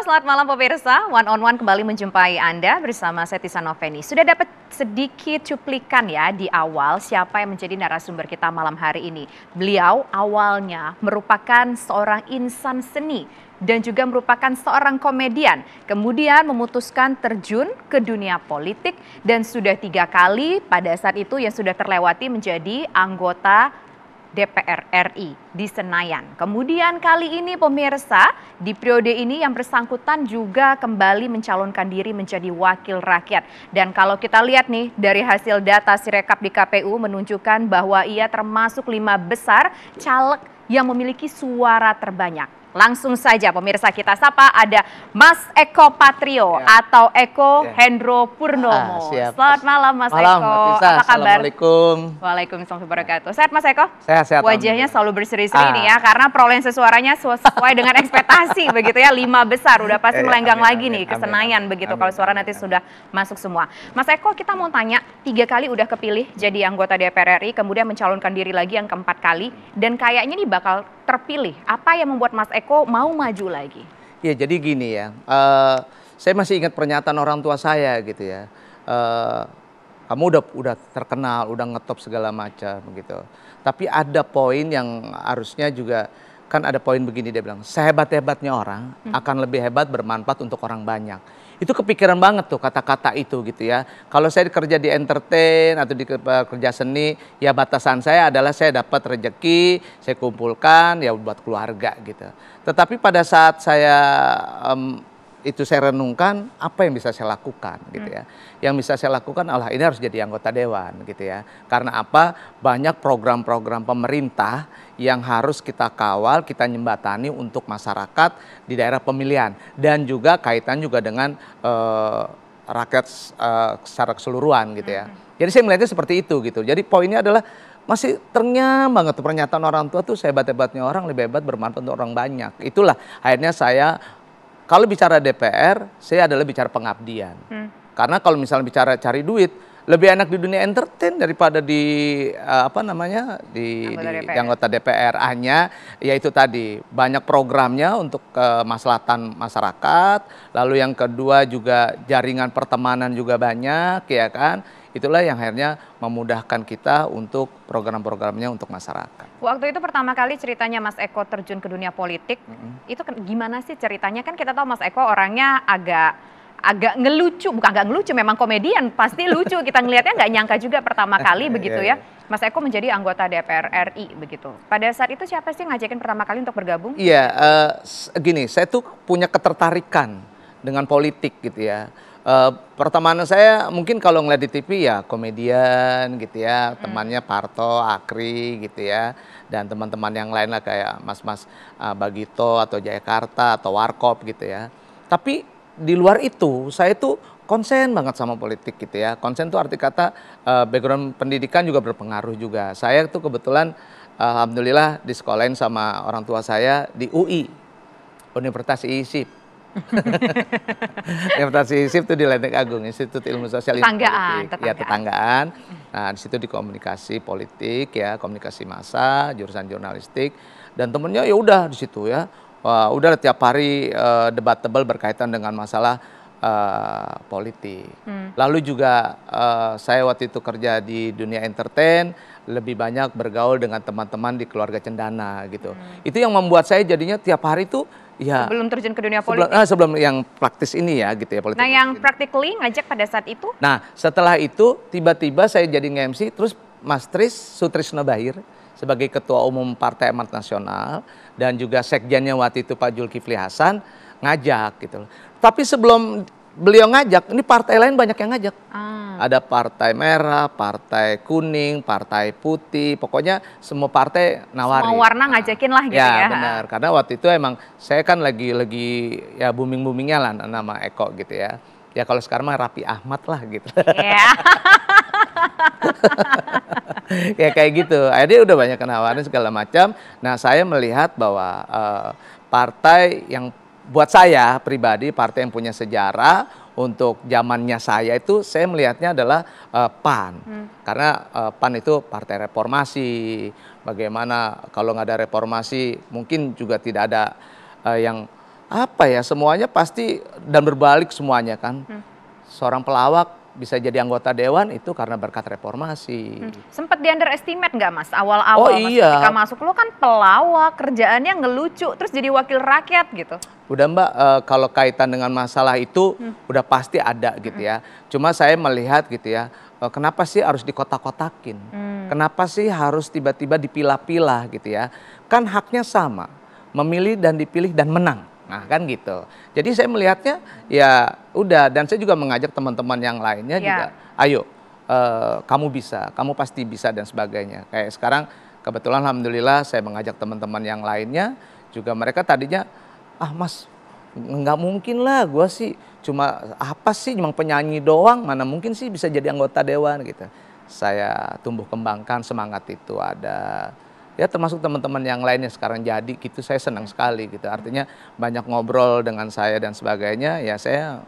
selamat malam pemirsa. One on One kembali menjumpai Anda bersama saya Tisa Noveni. Sudah dapat sedikit cuplikan ya di awal siapa yang menjadi narasumber kita malam hari ini. Beliau awalnya merupakan seorang insan seni dan juga merupakan seorang komedian. Kemudian memutuskan terjun ke dunia politik dan sudah 3 kali pada saat itu yang sudah terlewati menjadi anggota DPR RI di Senayan. Kemudian kali ini pemirsa, di periode ini yang bersangkutan juga kembali mencalonkan diri menjadi wakil rakyat. Dan kalau kita lihat nih dari hasil data Sirekap di KPU menunjukkan bahwa ia termasuk 5 besar caleg yang memiliki suara terbanyak. Langsung saja pemirsa kita sapa ada Mas Eko Patrio atau Eko Hendro Purnomo. Selamat malam Mas Eko. Apa kabar? Assalamualaikum. Waalaikumsalam warahmatullahi wabarakatuh. Sehat Mas Eko? Sehat. Wajahnya selalu berseri-seri nih ya karena perolehan suaranya sesuai dengan ekspektasi begitu ya, 5 besar udah pasti melenggang lagi nih ke Senayan begitu kalau suara nanti sudah masuk semua. Mas Eko, kita mau tanya 3 kali udah kepilih jadi anggota DPR RI, kemudian mencalonkan diri lagi yang keempat kali dan kayaknya nih bakal terpilih. Apa yang membuat Mas Eko mau maju lagi? Ya jadi gini ya, saya masih ingat pernyataan orang tua saya gitu ya. Kamu udah terkenal, udah ngetop segala macam gitu. Tapi ada poin yang harusnya juga, kan ada poin begini, dia bilang, sehebat-hebatnya orang akan lebih hebat bermanfaat untuk orang banyak. Itu kepikiran banget tuh kata-kata itu gitu ya. Kalau saya kerja di entertain atau di kerja seni, ya batasan saya adalah saya dapat rejeki, saya kumpulkan ya buat keluarga gitu. Tetapi pada saat saya itu saya renungkan apa yang bisa saya lakukan gitu ya. Yang bisa saya lakukan adalah ini harus jadi anggota dewan gitu ya. Karena apa? Banyak program-program pemerintah yang harus kita kawal, kita nyembatani untuk masyarakat di daerah pemilihan dan juga kaitan juga dengan rakyat secara keseluruhan gitu ya. Jadi saya melihatnya seperti itu gitu. Jadi poinnya adalah masih ternyam banget tuh pernyataan orang tua tuh, sehebat-hebatnya orang lebih hebat bermanfaat untuk orang banyak. Itulah akhirnya saya kalau bicara DPR, saya adalah bicara pengabdian. Karena kalau misalnya bicara cari duit, lebih enak di dunia entertain daripada di di anggota DPR. Hanya yaitu tadi banyak programnya untuk kemaslahatan masyarakat. Lalu yang kedua juga jaringan pertemanan juga banyak, ya kan. Itulah yang akhirnya memudahkan kita untuk program-programnya untuk masyarakat. Waktu itu pertama kali ceritanya Mas Eko terjun ke dunia politik, itu gimana sih ceritanya? Kan kita tahu Mas Eko orangnya agak ngelucu, bukan agak ngelucu, memang komedian, pasti lucu. Kita ngelihatnya nggak nyangka juga pertama kali begitu ya. Mas Eko menjadi anggota DPR RI begitu. Pada saat itu siapa sih ngajakin pertama kali untuk bergabung? Iya, gini, saya tuh punya ketertarikan dengan politik gitu ya. Pertemanan saya mungkin kalau ngeliat di TV ya komedian gitu ya, temannya Parto, Akri gitu ya, dan teman-teman yang lain lah kayak Mas-mas Bagito atau Jayakarta atau Warkop gitu ya. Tapi di luar itu saya tuh konsen banget sama politik gitu ya. Konsen tuh arti kata background pendidikan juga berpengaruh juga. Saya tuh kebetulan alhamdulillah disekolahin sama orang tua saya di UI, Universitas ISIP. Universitas ISIP itu di Lenteng Agung, Institut Ilmu Sosial Tetanggaan. Ya, tetanggaan. Nah, di situ di komunikasi politik ya, komunikasi massa, jurusan jurnalistik, dan temennya ya udah di situ ya. Wah, udah tiap hari debatable berkaitan dengan masalah politik. Lalu juga saya waktu itu kerja di dunia entertain, lebih banyak bergaul dengan teman-teman di keluarga cendana gitu. Itu yang membuat saya jadinya tiap hari tuh ya, sebelum terjun ke dunia politik. Sebelum yang praktis ini ya gitu ya politik. Nah yang practically ngajak pada saat itu? Nah setelah itu tiba-tiba saya jadi nge-MC, terus Mas Sutrisno Bahir sebagai Ketua Umum Partai Amanat Nasional dan juga sekjennya waktu itu Pak Zulkifli Hasan ngajak gitu. Tapi sebelum beliau ngajak, ini partai lain banyak yang ngajak. Ada Partai Merah, Partai Kuning, Partai Putih, pokoknya semua partai nawarin. Semua warna ngajakin lah gitu ya. Ya benar, karena waktu itu emang saya kan lagi ya booming-boomingnya lah nama Eko gitu ya. Ya kalau sekarang mah Raffi Ahmad lah gitu. Ya kayak gitu, akhirnya udah banyak kenawaran segala macam. Nah saya melihat bahwa partai yang buat saya pribadi, partai yang punya sejarah untuk zamannya saya itu, saya melihatnya adalah PAN. Karena PAN itu partai reformasi. Bagaimana kalau nggak ada reformasi, mungkin juga tidak ada yang apa ya, semuanya pasti dan berbalik semuanya kan. Seorang pelawak bisa jadi anggota dewan itu karena berkat reformasi. Sempet di underestimate nggak Mas Oh awal-awal Mas iya, ketika masuk, lu kan pelawak, kerjaannya ngelucu, terus jadi wakil rakyat gitu. udah Mbak, kalau kaitan dengan masalah itu udah pasti ada gitu ya. Cuma saya melihat gitu ya, kenapa sih harus dikotak-kotakin? Kenapa sih harus tiba-tiba dipilah-pilah gitu ya? Kan haknya sama, memilih dan dipilih dan menang. Nah kan gitu. Jadi saya melihatnya ya udah, dan saya juga mengajak teman-teman yang lainnya juga, ayo kamu bisa, kamu pasti bisa dan sebagainya. Kayak sekarang kebetulan alhamdulillah saya mengajak teman-teman yang lainnya juga, mereka tadinya Mas nggak mungkin lah, gue sih cuma apa sih, cuma penyanyi doang, mana mungkin sih bisa jadi anggota dewan gitu. Saya tumbuh kembangkan semangat itu ada. Ya termasuk teman-teman yang lainnya sekarang jadi gitu, saya senang sekali gitu. Artinya banyak ngobrol dengan saya dan sebagainya, ya saya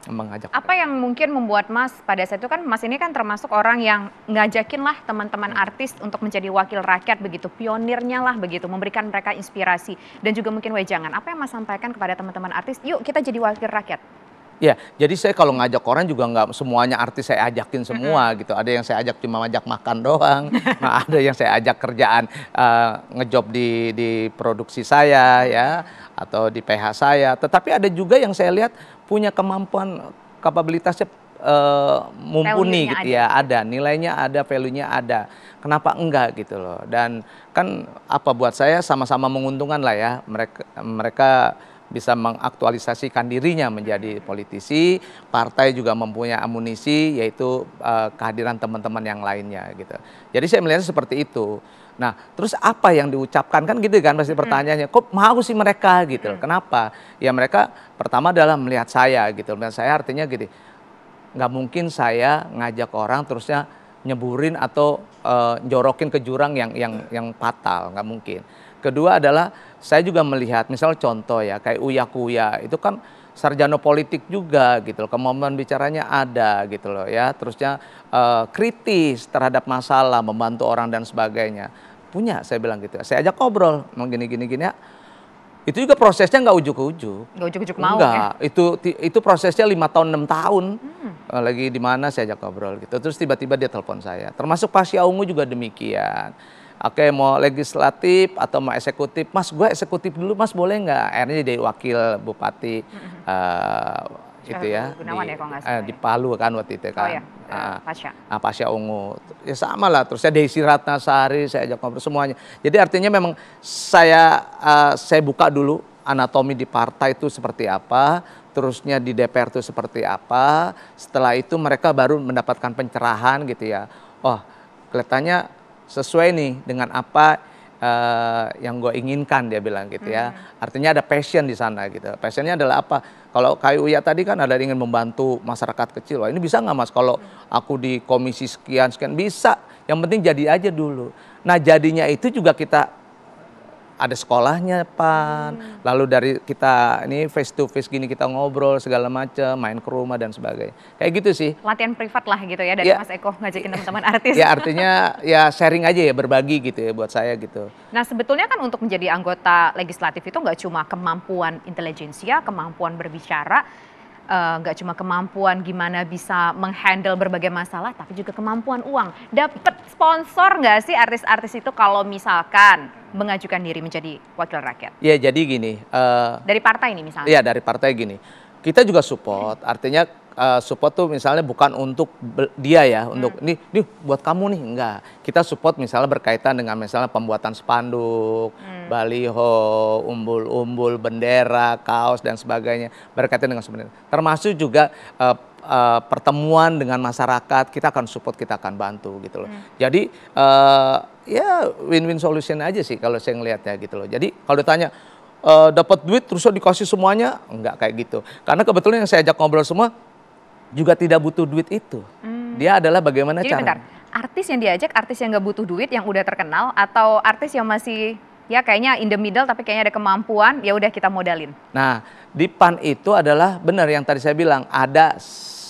mengajak. Apa yang mungkin membuat Mas pada saat itu, kan Mas ini kan termasuk orang yang ngajakin lah teman-teman artis untuk menjadi wakil rakyat begitu, pionirnya lah begitu, memberikan mereka inspirasi dan juga mungkin wejangan. Apa yang Mas sampaikan kepada teman-teman artis, yuk kita jadi wakil rakyat? Ya, jadi saya kalau ngajak orang juga nggak semuanya artis saya ajakin semua gitu. Ada yang saya ajak cuma ajak makan doang, nah ada yang saya ajak kerjaan ngejob di produksi saya ya, atau di PH saya. Tetapi ada juga yang saya lihat punya kemampuan, kapabilitasnya mumpuni gitu ya, ada nilainya, ada value-nya ada. Kenapa enggak gitu loh? Dan kan apa, buat saya sama-sama menguntungkan lah ya, mereka bisa mengaktualisasikan dirinya menjadi politisi, partai juga mempunyai amunisi, yaitu kehadiran teman-teman yang lainnya gitu. Jadi saya melihatnya seperti itu. Nah, terus apa yang diucapkan kan gitu kan pasti pertanyaannya, kok mau sih mereka gitu? Kenapa? Ya mereka pertama adalah melihat saya gitu. Melihat saya artinya gini, nggak mungkin saya ngajak orang terusnya nyeburin atau jorokin ke jurang yang fatal, nggak mungkin. Kedua adalah saya juga melihat, misal contoh ya kayak Uya Kuya itu kan sarjana politik juga gitu loh, kemampuan bicaranya ada gitu loh ya, terusnya kritis terhadap masalah, membantu orang dan sebagainya. Punya, saya bilang gitu. Saya ajak ngobrol, mau gini ya. Itu juga prosesnya nggak ujuk-ujuk. Nggak ujuk-ujuk mau ya? Itu prosesnya 5 tahun, 6 tahun. Lagi di mana saya ajak ngobrol gitu. Terus tiba-tiba dia telepon saya. Termasuk Pasha Ungu juga demikian. Oke, mau legislatif atau mau eksekutif? Mas, gue eksekutif dulu, Mas boleh nggak? Akhirnya jadi wakil bupati itu ya, di Palu kan waktu itu kan. Pasha Ungu. Ya sama lah, terusnya Desi Ratnasari, saya ajak ngobrol semuanya. Jadi artinya memang saya buka dulu anatomi di partai itu seperti apa, terusnya di DPR itu seperti apa. Setelah itu mereka baru mendapatkan pencerahan gitu ya. Oh, kelihatannya sesuai nih dengan apa yang gue inginkan, dia bilang gitu ya. Artinya ada passion di sana gitu. Passionnya adalah apa? Kalau kayak Uya tadi kan ada ingin membantu masyarakat kecil. Wah, ini bisa nggak Mas kalau aku di komisi sekian bisa? Yang penting jadi aja dulu. Nah jadinya itu juga kita ada sekolahnya Pan, lalu dari kita ini face to face gini kita ngobrol segala macam, main ke rumah dan sebagainya. Kayak gitu sih. Latihan privat lah gitu ya dari Mas Eko ngajakin teman-teman artis. Ya artinya ya sharing aja ya, berbagi gitu ya buat saya gitu. Nah sebetulnya kan untuk menjadi anggota legislatif itu nggak cuma kemampuan intelijensia, kemampuan berbicara, nggak cuma kemampuan gimana bisa menghandle berbagai masalah, tapi juga kemampuan uang. Dapat sponsor nggak sih artis-artis itu kalau misalkan mengajukan diri menjadi wakil rakyat? Ya jadi gini. Dari partai ini misalnya? Iya dari partai gini. Kita juga support, artinya support tuh misalnya bukan untuk dia ya, untuk nih buat kamu nih, enggak. Kita support misalnya berkaitan dengan misalnya pembuatan spanduk, baliho, umbul-umbul, bendera, kaos dan sebagainya, berkaitan dengan sebenarnya. Termasuk juga pertemuan dengan masyarakat, kita akan support, kita akan bantu gitu loh. Jadi ya win-win solution aja sih kalau saya ngelihatnya gitu loh. Jadi kalau ditanya dapat duit terus dikasih semuanya, enggak kayak gitu. Karena kebetulan yang saya ajak ngobrol semua juga tidak butuh duit itu. Dia adalah bagaimana cara. Bentar, artis yang diajak artis yang nggak butuh duit, yang udah terkenal, atau artis yang masih ya kayaknya in the middle tapi kayaknya ada kemampuan, ya udah kita modalin. Nah, di PAN itu adalah benar yang tadi saya bilang, ada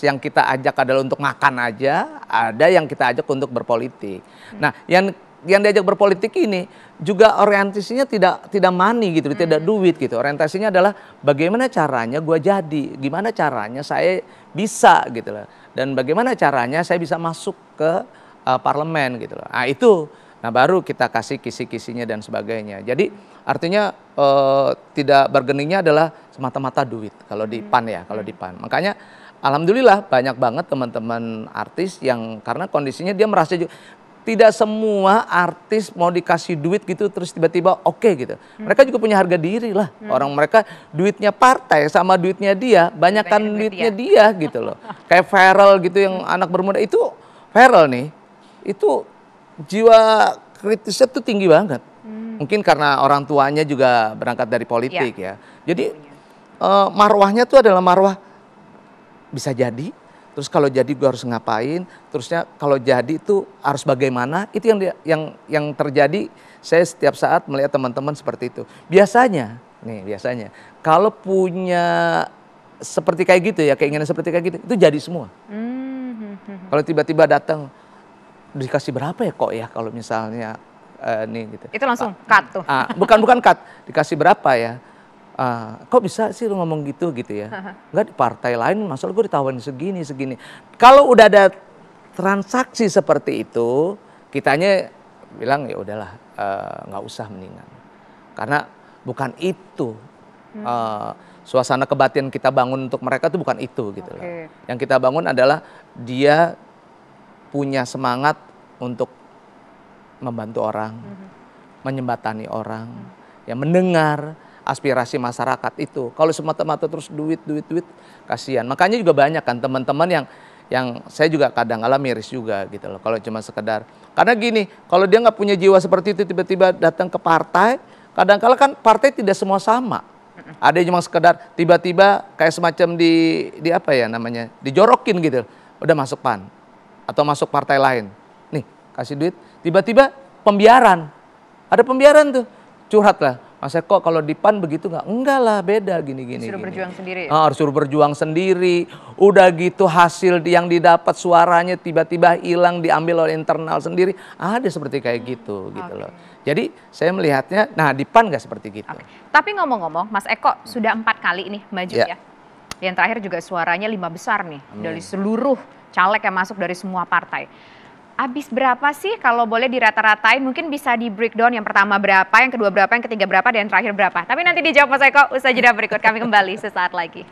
yang kita ajak adalah untuk makan aja, ada yang kita ajak untuk berpolitik. Nah, yang yang diajak berpolitik ini juga orientasinya tidak money gitu, tidak duit gitu. Orientasinya adalah bagaimana caranya gue jadi, gimana caranya saya bisa gitu loh. Dan bagaimana caranya saya bisa masuk ke parlemen gitu loh. Nah itu, nah baru kita kasih kisi-kisinya dan sebagainya. Jadi artinya tidak bargainingnya adalah semata-mata duit kalau di PAN ya, kalau di PAN. Makanya alhamdulillah banyak banget teman-teman artis yang karena kondisinya dia merasa juga, tidak semua artis mau dikasih duit gitu terus tiba-tiba oke gitu. Mereka juga punya harga diri lah. Orang mereka duitnya partai sama duitnya dia, banyakkan duitnya dia gitu loh. Kayak Farel gitu yang anak bermuda itu, Farel nih, itu jiwa kritisnya tuh tinggi banget. Mungkin karena orang tuanya juga berangkat dari politik ya. Jadi marwahnya tuh adalah marwah bisa jadi. Terus kalau jadi gue harus ngapain, terusnya kalau jadi itu harus bagaimana, itu yang terjadi. Saya setiap saat melihat teman-teman seperti itu. Biasanya kalau punya seperti kayak gitu ya, keinginan seperti kayak gitu, itu jadi semua. Kalau tiba-tiba datang, dikasih berapa ya kok ya kalau misalnya nih gitu. Itu langsung cut tuh. Bukan cut, dikasih berapa ya. Kok bisa sih lu ngomong gitu ya? Enggak, di partai lain masalah gue ditawarin segini. Kalau udah ada transaksi seperti itu, kitanya bilang ya udahlah, nggak usah mendingan. Karena bukan itu suasana kebatinan kita bangun untuk mereka tuh bukan itu gitu loh. Yang kita bangun adalah dia punya semangat untuk membantu orang, menyembatani orang, ya mendengar aspirasi masyarakat itu. Kalau semata-mata terus duit, kasihan. Makanya juga banyak kan teman-teman yang saya juga kadang-kala miris juga gitu loh. Kalau cuma sekedar, karena gini, kalau dia nggak punya jiwa seperti itu tiba-tiba datang ke partai, kadang-kala kan partai tidak semua sama. Ada yang cuma sekedar tiba-tiba kayak semacam di apa ya namanya, dijorokin gitu, udah masuk PAN atau masuk partai lain. Nih kasih duit, tiba-tiba pembiaran, ada pembiaran tuh, curhat lah. Mas Eko kalau di PAN begitu nggak? Enggak lah, beda gini. Suruh berjuang sendiri. Harus suruh berjuang sendiri. Udah gitu hasil yang didapat suaranya tiba-tiba hilang, diambil oleh internal sendiri. Ada seperti kayak gitu loh. Jadi saya melihatnya, nah di PAN nggak seperti gitu. Tapi ngomong-ngomong, Mas Eko sudah 4 kali nih maju ya. Yang terakhir juga suaranya 5 besar nih dari seluruh caleg yang masuk dari semua partai. Habis berapa sih kalau boleh dirata-ratain, mungkin bisa di breakdown yang pertama berapa, yang kedua berapa, yang ketiga berapa, dan yang terakhir berapa. Tapi nanti dijawab Mas Eko, usaha jeda berikut, kami kembali sesaat lagi.